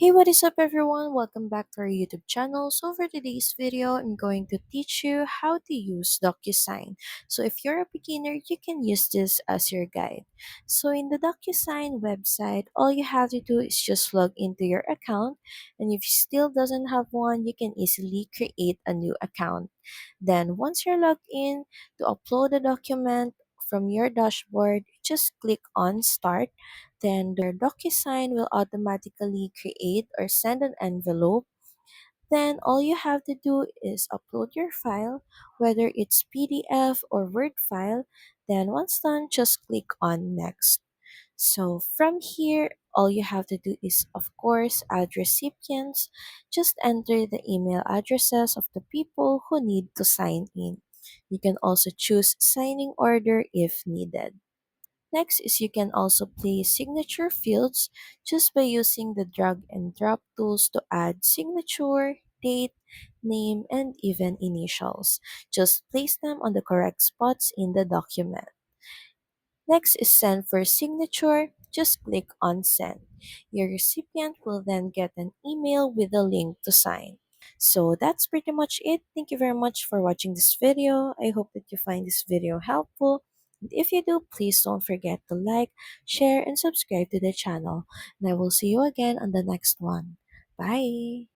Hey, what is up everyone? Welcome back to our YouTube channel. So for today's video, I'm going to teach you how to use Docusign. So if you're a beginner, you can use this as your guide. So in the Docusign website, all you have to do is just log into your account. And if you still doesn't have one, you can easily create a new account. Then once you're logged in, to upload a document from your dashboard, just click on Start. Then their DocuSign will automatically create or send an envelope. Then all you have to do is upload your file, whether it's PDF or Word file. Then once done, just click on Next. So from here, all you have to do is, of course, add recipients. Just enter the email addresses of the people who need to sign in. You can also choose signing order if needed. Next is you can also place signature fields just by using the drag and drop tools to add signature, date, name, and even initials. Just place them on the correct spots in the document. Next is send for signature. Just click on send. Your recipient will then get an email with a link to sign. So that's pretty much it. Thank you very much for watching this video. I hope that you find this video helpful. And if you do, please don't forget to like, share, and subscribe to the channel. And I will see you again on the next one. Bye!